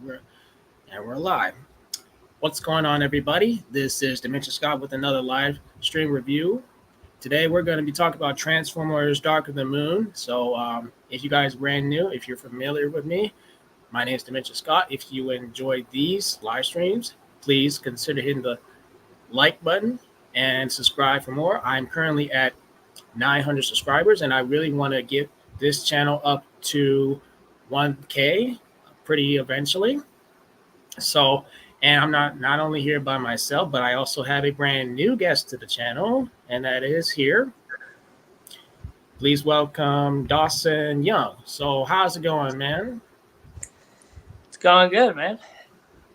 We're we're live. What's going on, everybody? This is Dementia Scott with another live stream review. Today, we're going to be talking about Transformers: Dark of the Moon. So, if you guys are brand new, if you're familiar with me, my name is Dementia Scott. If you enjoyed these live streams, please consider hitting the like button and subscribe for more. I'm currently at 900 subscribers, and I really want to get this channel up to 1K pretty eventually. So, and I'm not only here by myself, but I also have a brand new guest to the channel, and that is here. Please welcome Dawson Young. So, how's it going, man? It's going good, man.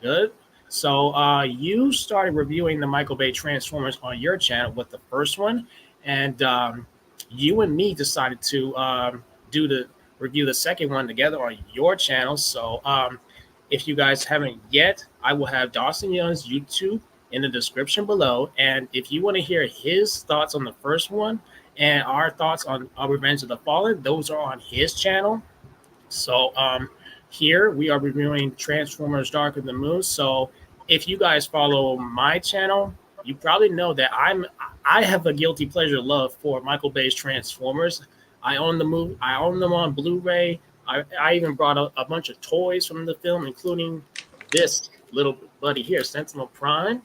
Good. So, you started reviewing the Michael Bay Transformers on your channel with the first one, and you and me decided to do the review the second one together on your channel. So, if you guys haven't yet, I will have Dawson Young's YouTube in the description below. And if you want to hear his thoughts on the first one and our thoughts on Revenge of the Fallen, those are on his channel. So here we are reviewing Transformers: Dark of the Moon. So if you guys follow my channel, you probably know that I have a guilty pleasure love for Michael Bay's Transformers. I own the movie. I own them on Blu-ray. I even brought a bunch of toys from the film, including this little buddy here, Sentinel Prime,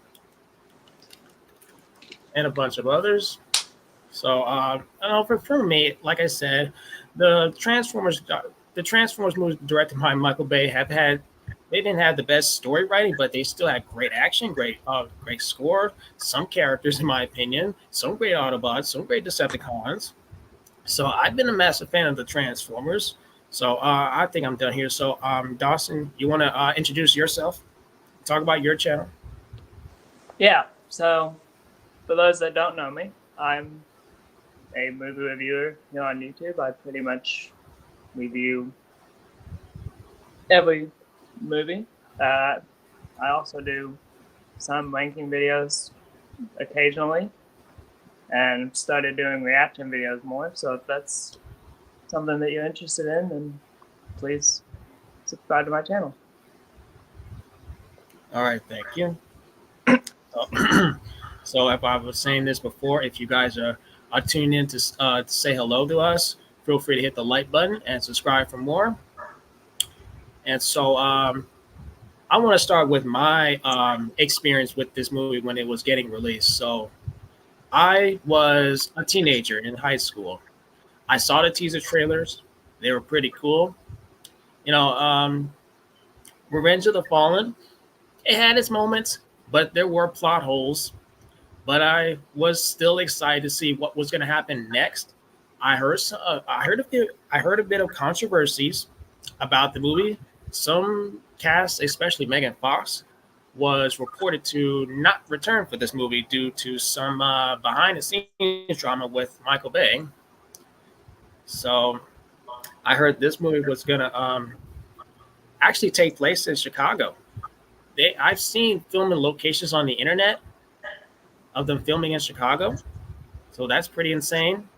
and a bunch of others. So, I don't know, for me, like I said, the Transformers movies directed by Michael Bay they didn't have the best story writing, but they still had great action, great score, some characters, in my opinion, some great Autobots, some great Decepticons. So I've been a massive fan of the Transformers. So I think I'm done here. So Dawson, you want to introduce yourself? Talk about your channel. Yeah, so for those that don't know me, I'm a movie reviewer here on YouTube. I pretty much review every movie. I also do some ranking videos occasionally and started doing reaction videos more. So if that's something that you're interested in, then please subscribe to my channel. All right, thank you. So if I was saying this before, if you guys are tuned in to say hello to us, feel free to hit the like button and subscribe for more. And so I want to start with my experience with this movie when it was getting released. So I was a teenager in high school. I saw the teaser trailers. They were pretty cool. Revenge of the Fallen, it had its moments, but there were plot holes. But I was still excited to see what was going to happen next. I heard a bit of controversies about the movie. Some cast, especially Megan Fox, was reported to not return for this movie due to some behind the scenes drama with Michael Bay. So I heard this movie was gonna actually take place in Chicago. I've seen filming locations on the internet of them filming in Chicago, so that's pretty insane.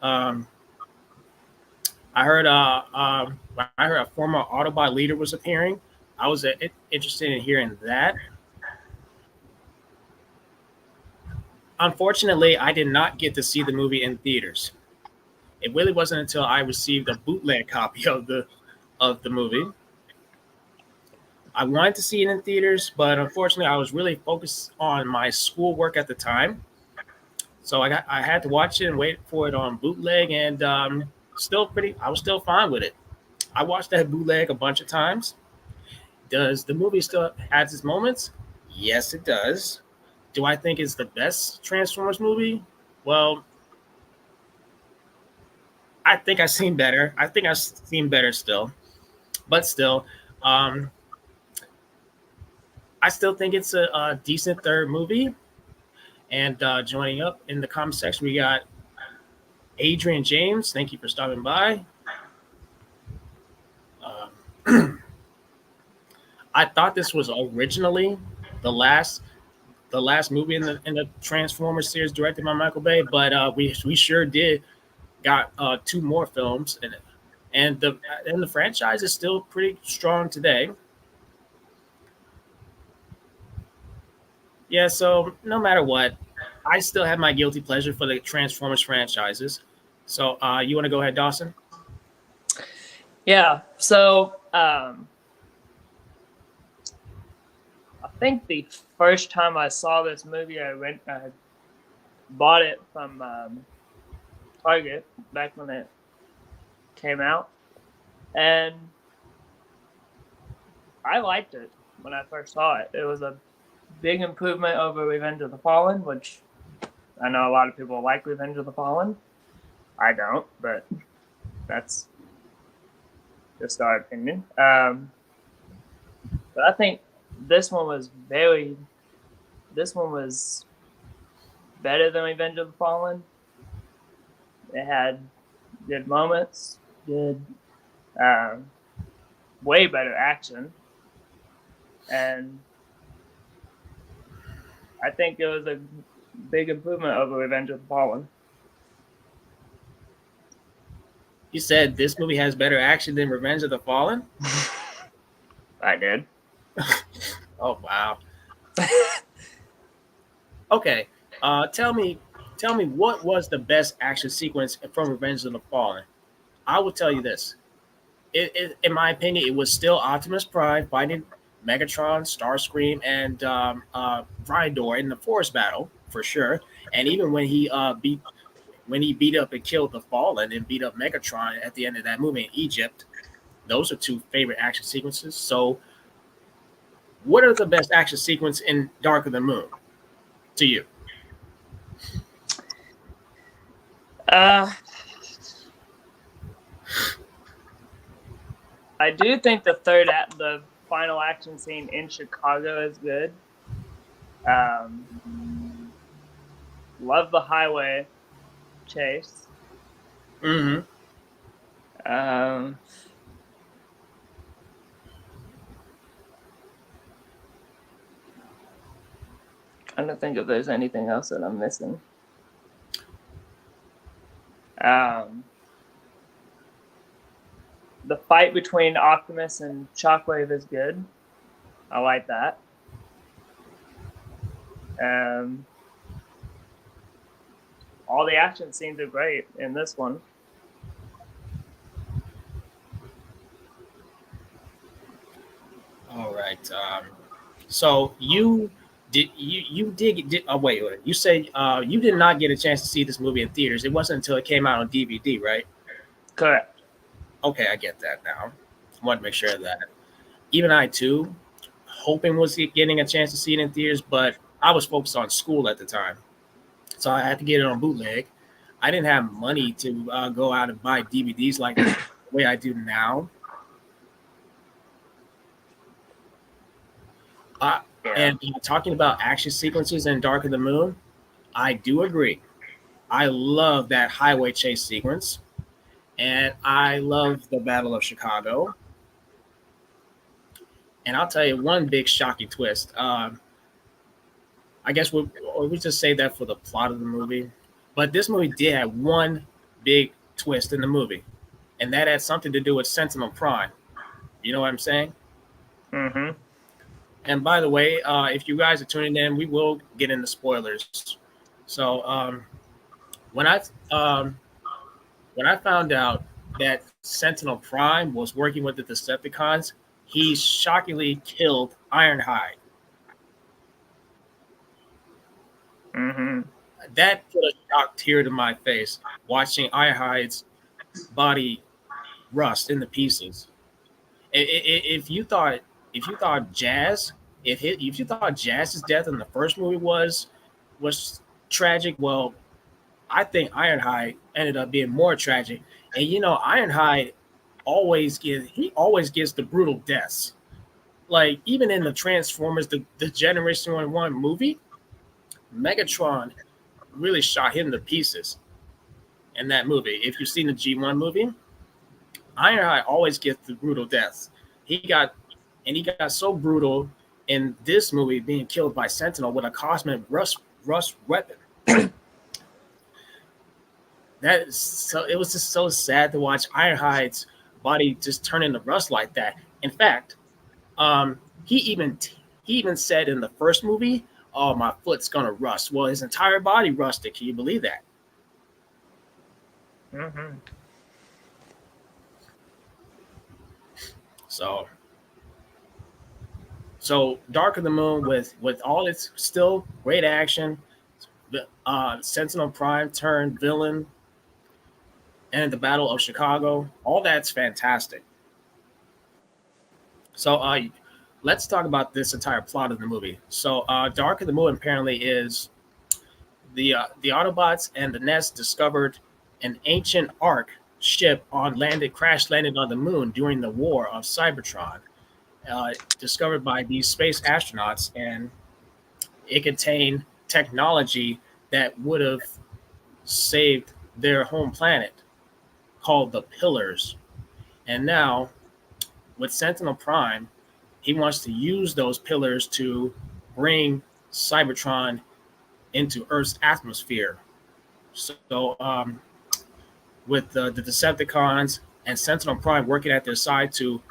Um, I heard a former Autobot leader was appearing. I was interested in hearing that. Unfortunately, I did not get to see the movie in theaters. It really wasn't until I received a bootleg copy of the movie. I wanted to see it in theaters, but unfortunately, I was really focused on my schoolwork at the time, so I had to watch it and wait for it on bootleg, and I was still fine with it. I watched that bootleg a bunch of times. Does the movie still has its moments? Yes, it does. Do I think it's the best Transformers movie? Well, I think I've seen better. I think I've seen better still, but still, I still think it's a decent third movie. And joining up in the comment section, we got Adrian James. Thank you for stopping by. I thought this was originally the last movie in the Transformers series directed by Michael Bay, but we sure did got two more films in it. and the franchise is still pretty strong today. Yeah, so no matter what, I still have my guilty pleasure for the Transformers franchises. So you want to go ahead, Dawson? Yeah. So I think the first time I saw this movie, I bought it from Target back when it came out, and I liked it when I first saw it. It was a big improvement over Revenge of the Fallen, which I know a lot of people like Revenge of the Fallen. I don't, but that's just our opinion. But I think this one was better than Revenge of the Fallen. It had good moments, good, way better action, and I think it was a big improvement over Revenge of the Fallen. You said this movie has better action than Revenge of the Fallen? I did. Oh wow. Okay. Tell me what was the best action sequence from Revenge of the Fallen? I will tell you this. In my opinion, it was still Optimus Prime fighting Megatron, Starscream, and Rhydor in the forest battle for sure. And even when he beat up and killed the Fallen and beat up Megatron at the end of that movie in Egypt, those are two favorite action sequences. So, what are the best action sequence in Dark of the Moon to you? Uh, I do think the final action scene in Chicago is good. Love the highway chase. Mm-hmm. Trying to think if there's anything else that I'm missing. The fight between Optimus and Shockwave is good. I like that. All the action scenes are great in this one. All right. So you did wait. You said you did not get a chance to see this movie in theaters. It wasn't until it came out on DVD, right? Correct. Okay, I get that now. I want to make sure of that. Even I too, hoping was getting a chance to see it in theaters, but I was focused on school at the time, so I had to get it on bootleg. I didn't have money to go out and buy DVDs like the way I do now. And talking about action sequences in Dark of the Moon, I do agree. I love that highway chase sequence, and I love the Battle of Chicago. And I'll tell you one big shocking twist. I guess we just say that for the plot of the movie, but this movie did have one big twist in the movie, and that had something to do with Sentinel Prime. You know what I'm saying? Mm-hmm. And by the way, if you guys are tuning in, we will get into spoilers. So when I um, when I found out that Sentinel Prime was working with the Decepticons, he shockingly killed Ironhide. Mm-hmm. That put a shock tear to my face watching Ironhide's body rust into pieces. If you thought Jazz, if you thought Jazz's death in the first movie was tragic, well, I think Ironhide ended up being more tragic. And you know, Ironhide always gives the brutal deaths. Like even in the Transformers, the Generation 1 movie, Megatron really shot him to pieces in that movie. If you've seen the G1 movie, Ironhide always gets the brutal deaths. He got so brutal in this movie being killed by Sentinel with a cosmic rust weapon. That is so. It was just so sad to watch Ironhide's body just turn into rust like that. In fact, um, he even he even said in the first movie, "Oh, my foot's gonna rust." Well, his entire body rusted. Can you believe that? Mm-hmm. So, so Dark of the Moon with all its still great action, Sentinel Prime turned villain, and the Battle of Chicago, all that's fantastic. So, let's talk about this entire plot of the movie. So, Dark of the Moon apparently is the Autobots and the Nest discovered an ancient Ark ship on landed crash landed on the moon during the war of Cybertron, discovered by these space astronauts, and it contained technology that would have saved their home planet, called the Pillars. And now, with Sentinel Prime, he wants to use those pillars to bring Cybertron into Earth's atmosphere. So, with the Decepticons and Sentinel Prime working at their side to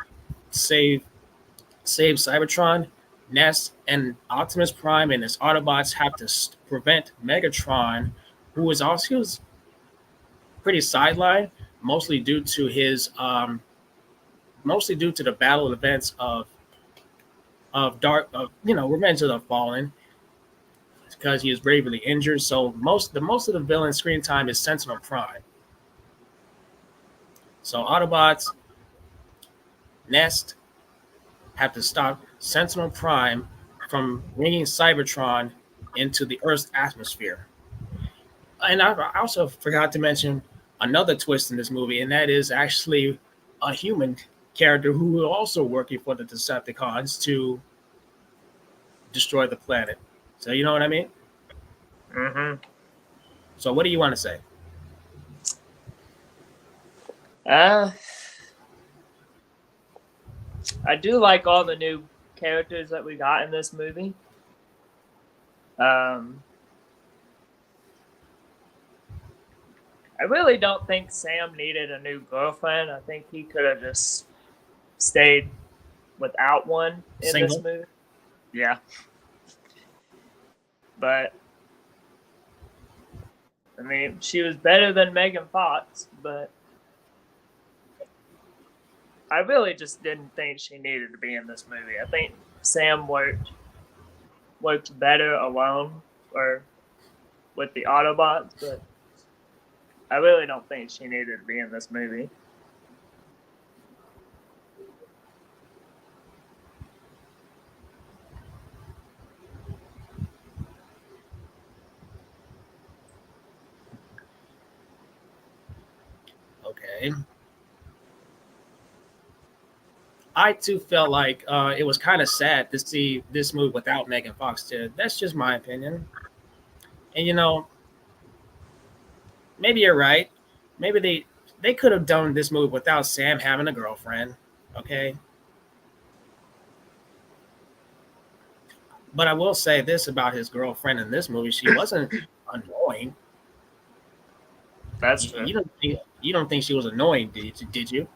save Cybertron, Ness and Optimus Prime and his Autobots have to prevent Megatron, who was also he was pretty sidelined, mostly due to his mostly due to the battle events of Dark of Revenge of the Fallen, because he is gravely injured. So most of the villain screen time is Sentinel Prime. So Autobots, Nest have to stop Sentinel Prime from bringing Cybertron into the Earth's atmosphere. And I also forgot to mention another twist in this movie, and that is actually a human character who is also working for the Decepticons to destroy the planet. So you know what I mean? Mm-hmm. So what do you want to say? Uh, I do like all the new characters that we got in this movie. Um, I really don't think Sam needed a new girlfriend. I think he could have just stayed without one in this Single? movie. Yeah, but I mean, she was better than Megan Fox, but I really just didn't think she needed to be in this movie. I think Sam worked better alone or with the Autobots, but I really don't think she needed to be in this movie. Okay. I too felt like it was kind of sad to see this movie without Megan Fox. Too. That's just my opinion. And maybe you're right. Maybe they could have done this movie without Sam having a girlfriend. Okay, but I will say this about his girlfriend in this movie: she wasn't annoying. That's You, true. you don't think she was annoying, did you?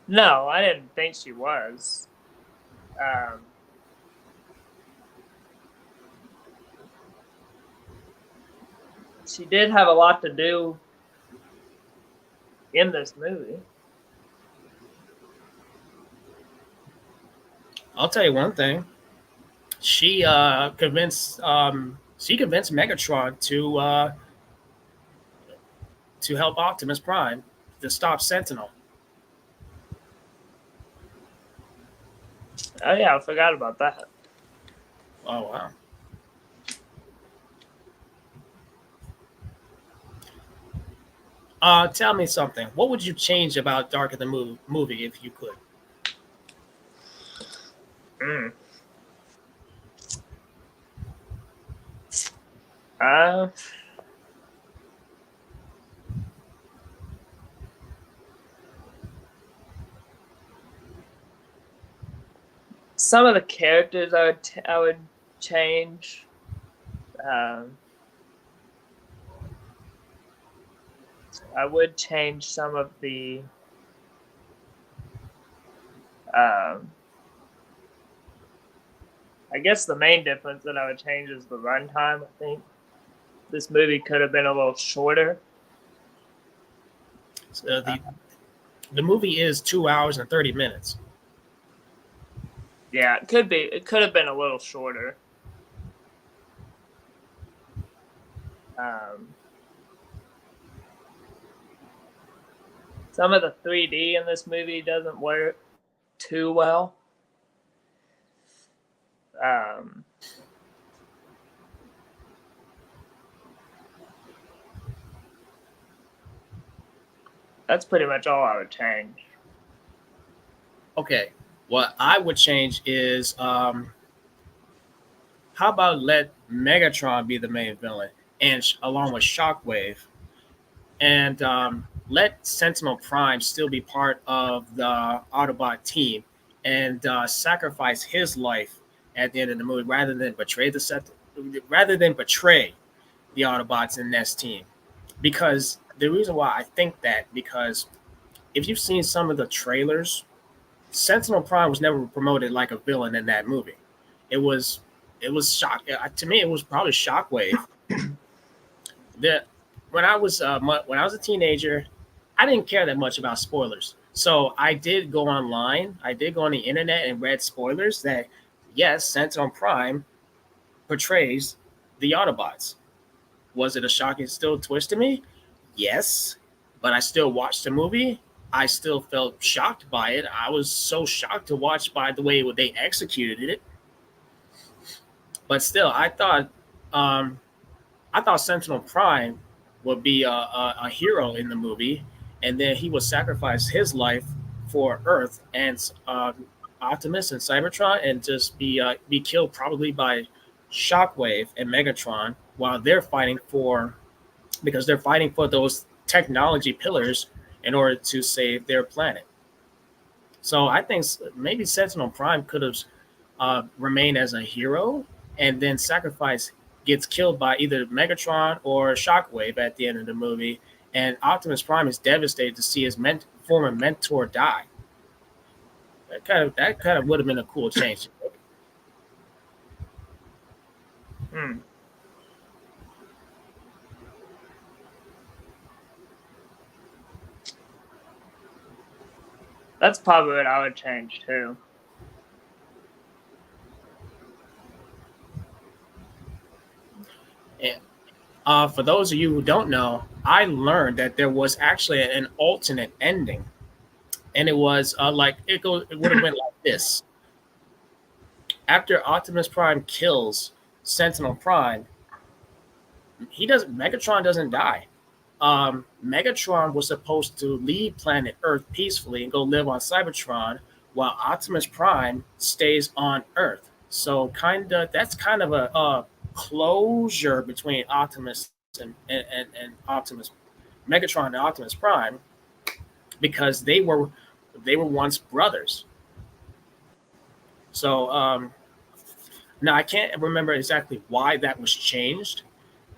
No, I didn't think she was. Um, she did have a lot to do in this movie. I'll tell you one thing. She convinced Megatron to help Optimus Prime to stop Sentinel. Oh yeah, I forgot about that. Oh wow. Tell me something. What would you change about Dark of the movie if you could? Mm. Uh, some of the characters I would change. Um, I would change some of the Um, I guess the main difference that I would change is the runtime. I think this movie could have been a little shorter. The movie is 2 hours and 30 minutes. Yeah, it could be. It could have been a little shorter. Some of the 3D in this movie doesn't work too well. That's pretty much all I would change. Okay, what I would change is how about let Megatron be the main villain, and along with Shockwave, and let Sentinel Prime still be part of the Autobot team, and sacrifice his life at the end of the movie rather than betray the Autobots in this team. Because the reason why I think that, because if you've seen some of the trailers, Sentinel Prime was never promoted like a villain in that movie. It was shock to me. It was probably Shockwave. The when I was a teenager, I didn't care that much about spoilers. So I did go online. I did go on the internet and read spoilers that yes, Sentinel Prime portrays the Autobots. Was it a shocking still twist to me? Yes, but I still watched the movie. I still felt shocked by it. I was so shocked to watch by the way they executed it. But still, I thought Sentinel Prime would be a hero in the movie, and then he would sacrifice his life for Earth and Optimus and Cybertron, and just be killed probably by Shockwave and Megatron while they're fighting for those technology pillars in order to save their planet. So I think maybe Sentinel Prime could have remained as a hero, and then gets killed by either Megatron or Shockwave at the end of the movie, and Optimus Prime is devastated to see his former mentor die. That kind of would have been a cool change. That's probably what I would change too. And for those of you who don't know, I learned that there was actually an alternate ending, and it was it would have went like this: after Optimus Prime kills Sentinel Prime, Megatron doesn't die. Megatron was supposed to leave planet Earth peacefully and go live on Cybertron, while Optimus Prime stays on Earth. So that's kind of a closure between Optimus and Optimus, Megatron and Optimus Prime, because they were once brothers. So now I can't remember exactly why that was changed,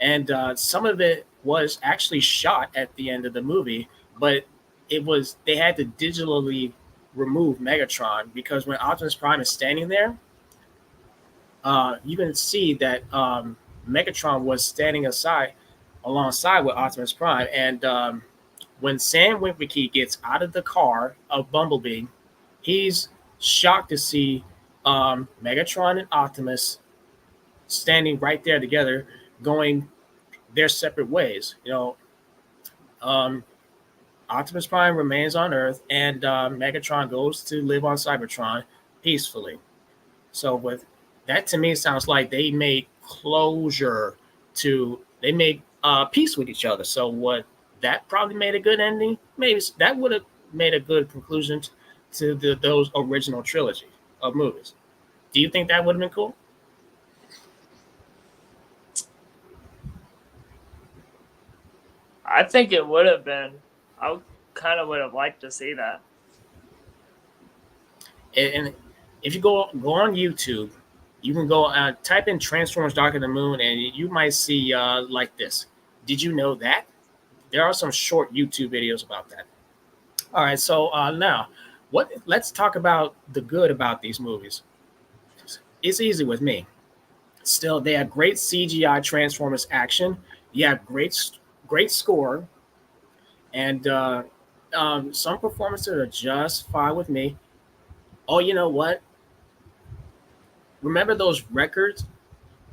and some of it was actually shot at the end of the movie, but they had to digitally remove Megatron, because when Optimus Prime is standing there, you can see that Megatron was standing alongside with Optimus Prime, and when Sam Witwicky gets out of the car of Bumblebee, he's shocked to see Megatron and Optimus standing right there together, going their separate ways. Optimus Prime remains on Earth, and Megatron goes to live on Cybertron peacefully. So with that, to me, sounds like they made they made peace with each other. So what that probably made a good ending. Maybe that would have made a good conclusion to those original trilogy of movies. Do you think that would have been cool? I think it would have been. I kind of would have liked to see that. And if you go on YouTube, you can go type in Transformers Dark of the Moon, and you might see like this. Did you know that? There are some short YouTube videos about that. All right, so now What? Let's talk about the good about these movies. It's easy with me. Still, they have great CGI Transformers action. You have great score, and some performances are just fine with me. Oh, you know what? Remember those records?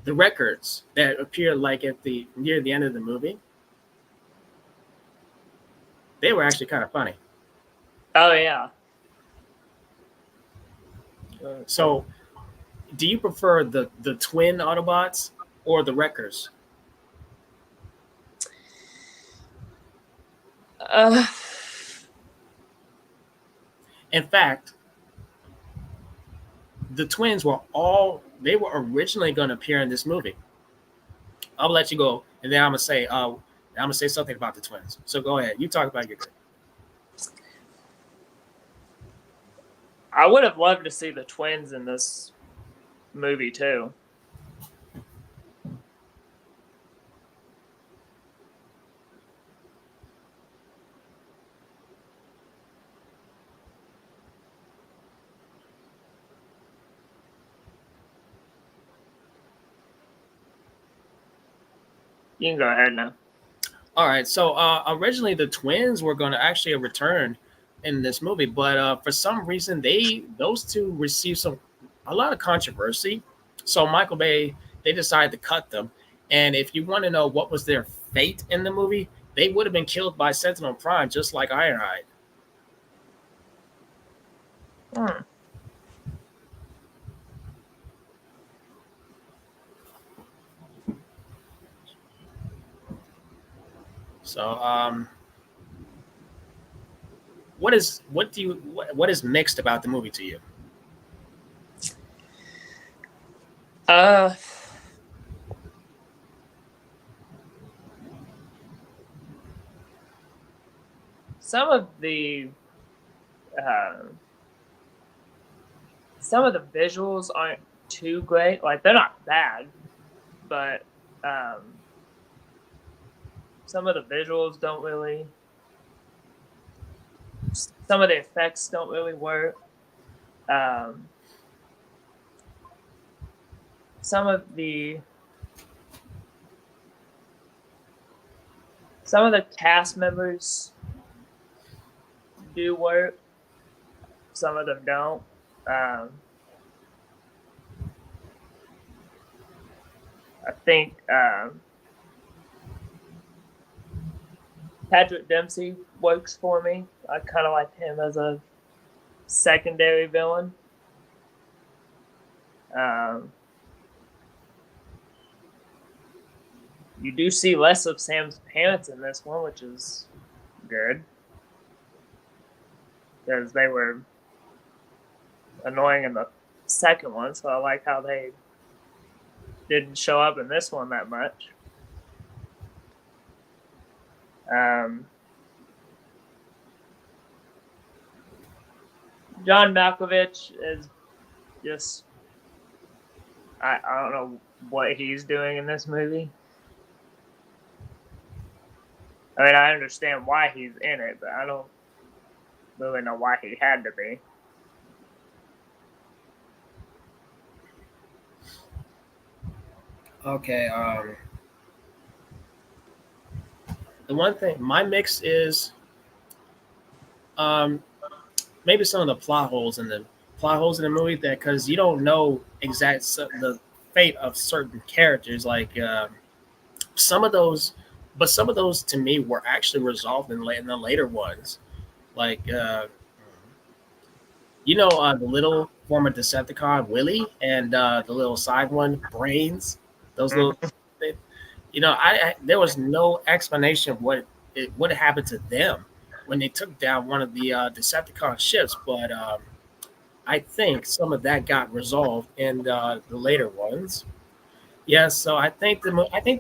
The records that appear like at the near the end of the movie. They were actually kind of funny. Oh yeah. So, do you prefer the twin Autobots or the Wreckers? Uh, In fact, the twins were all they were originally going to appear in this movie. I'll let you go, and then I'm gonna say something about the twins. So go ahead, you talk about your good. I would have loved to see the twins in this movie too. You can go ahead now. All right, so originally the twins were going to actually return in this movie, but for some reason those two received a lot of controversy. So Michael Bay they decided to cut them, and if you want to know what was their fate in the movie, they would have been killed by Sentinel Prime, just like Ironhide. Hmm. So what is mixed about the movie to you? Uh, some of the uh, some of the visuals aren't too great. Like they're not bad, but some of the visuals don't really. Some of the effects don't really work. Um, some of the cast members do work. Some of them don't. I think Patrick Dempsey works for me. I kind of like him as a secondary villain. Um, you do see less of Sam's parents in this one, which is good because they were annoying in the second one. So I like how they didn't show up in this one that much. John Malkovich is just I don't know what he's doing in this movie. I mean, I understand why he's in it, but I don't really know why he had to be. Okay, the one thing my mix is um, maybe some of the plot holes in the movie that because you don't know the fate of certain characters like some of those but some of those to me were actually resolved in the later ones like the little former Decepticon Willie and the little side one Brains those little Mhm. they, I there was no explanation of what happened to them when they took down one of the Decepticon ships but I think some of that got resolved in the later ones. Yeah, so I think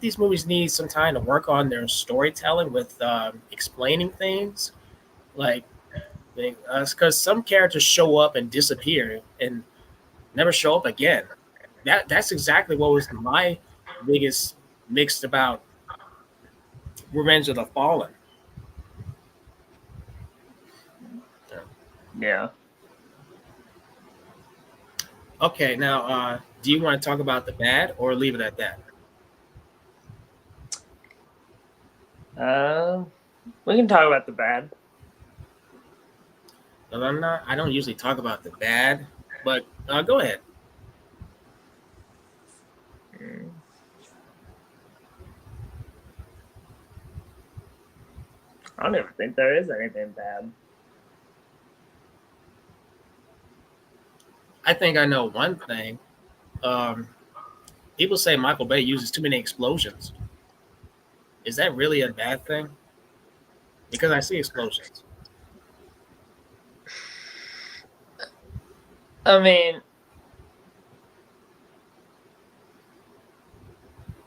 these movies need some time to work on their storytelling with explaining things, like because some characters show up and disappear and never show up again. That's exactly what was my biggest mixed about Revenge of the Fallen. Yeah. Okay, now do you want to talk about the bad or leave it at that? Um, we can talk about the bad. 'Cause I don't usually talk about the bad, but go ahead. Mm, I don't even think there is anything bad. I think I know one thing. Um, People say Michael Bay uses too many explosions. Is that really a bad thing? Because I see explosions. I mean,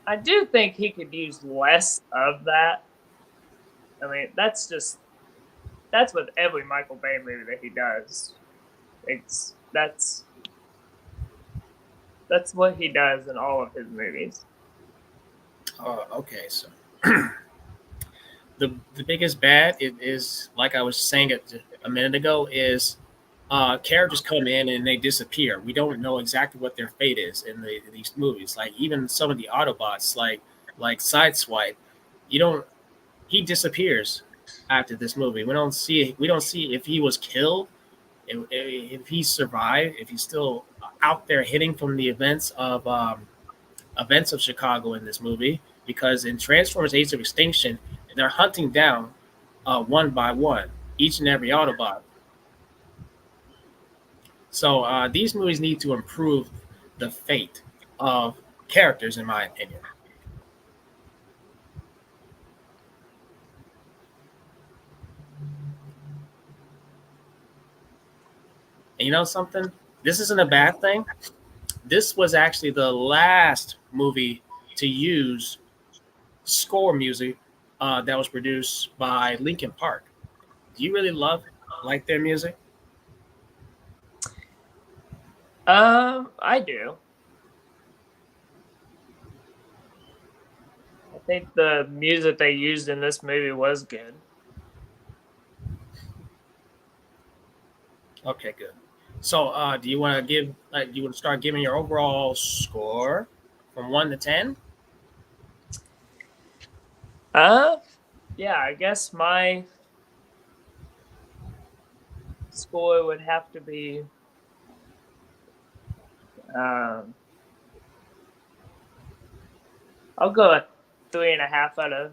I do think he could use less of that. I mean, that's with every Michael Bay movie that he does. It's that's what he does in all of his movies. Okay, so the biggest bad is like I was saying it a minute ago is characters come in and they disappear. We don't know exactly what their fate is in these movies. Like even some of the Autobots, like Sideswipe, you don't. He disappears after this movie. We don't see if he was killed, if he survived, if he's still out there hitting from the events of Chicago in this movie. Because in Transformers: Age of Extinction, they're hunting down one by one each and every Autobot. So these movies need to improve the fate of characters, in my opinion. And you know something? This isn't a bad thing. This was actually the last movie to use score music that was produced by Linkin Park. Do you really like their music? I do. I think the music they used in this movie was good. Okay, good. So, do you want to give? Do you want to start giving your overall score from 1 to 10? Uh, yeah, I guess my score would have to be um, I'll go a 3.5 out of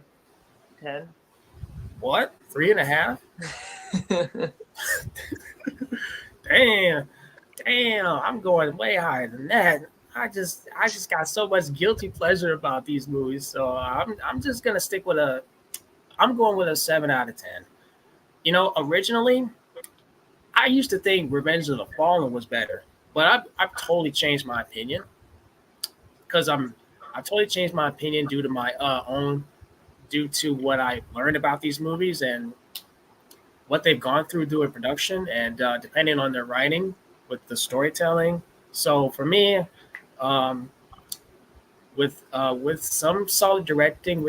10. What? 3.5? Damn, damn! I'm going way higher than that. I just got so much guilty pleasure about these movies, so I'm just gonna stick with a. I'm going with a 7 out of 10. You know, originally I used to think Revenge of the Fallen was better, but I've totally changed my opinion because I've totally changed my opinion due to my own due to what I learned about these movies and what they've gone through doing production and depending on their writing with the storytelling. So for me, um, with some solid directing,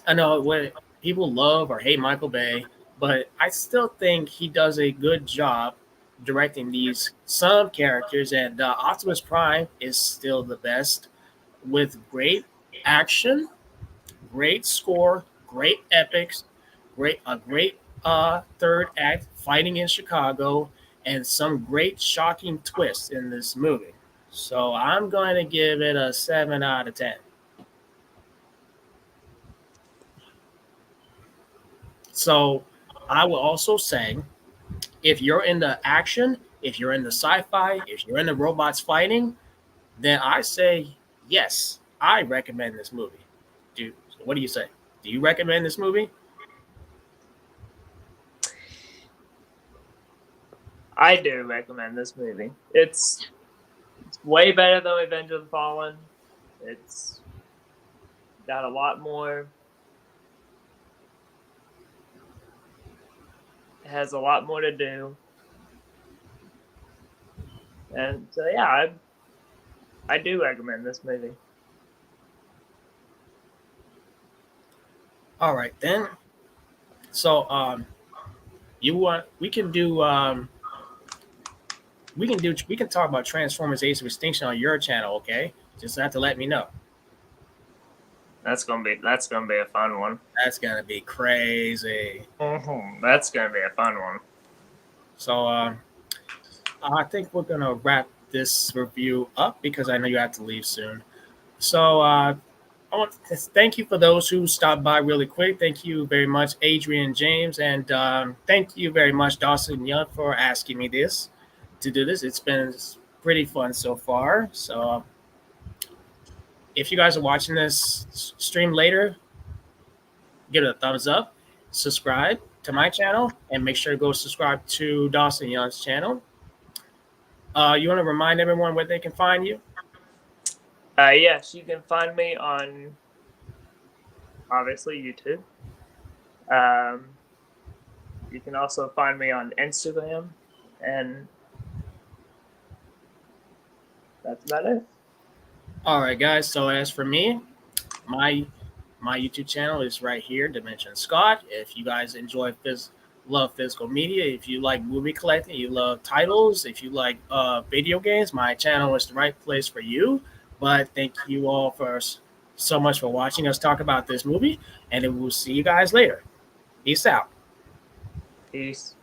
I know what people love or hate Michael Bay, but I still think he does a good job directing these some characters. And Optimus Prime is still the best with great action, great score, great epics, great third act fighting in Chicago, and some great shocking twists in this movie. So I'm going to give it a 7 out of 10. So I will also say, if you're in the action, if you're in the sci-fi, if you're in the robots fighting, then I say yes. I recommend this movie. Dude, what do you say? Do you recommend this movie? I do recommend this movie. It's way better than Revenge of the Fallen. It's got a lot more. It has a lot more to do, and so yeah, I do recommend this movie. All right then. So you want we can do we can talk about Transformers: Age of Extinction on your channel, okay? Just have to let me know. That's gonna be a fun one. That's gonna be crazy. That's gonna be a fun one. So I think we're gonna wrap this review up because I know you have to leave soon. So I want to thank you for those who stopped by really quick. Thank you very much, Adrian James, and thank you very much, Dawson Young, for asking me this to do this. It's been pretty fun so far. So if you guys are watching this stream later, give it a thumbs up, subscribe to my channel, and make sure to go subscribe to Dawson Young's channel. You want to remind everyone where they can find you? Yes, you can find me on obviously YouTube. You can also find me on Instagram, and that's about it. All right, guys. So as for me, my YouTube channel is right here, Dimension Scott. If you guys enjoy love physical media, if you like movie collecting, you love titles, if you like video games, my channel is the right place for you. But thank you all for so much for watching us talk about this movie, and we'll see you guys later. Peace out. Peace.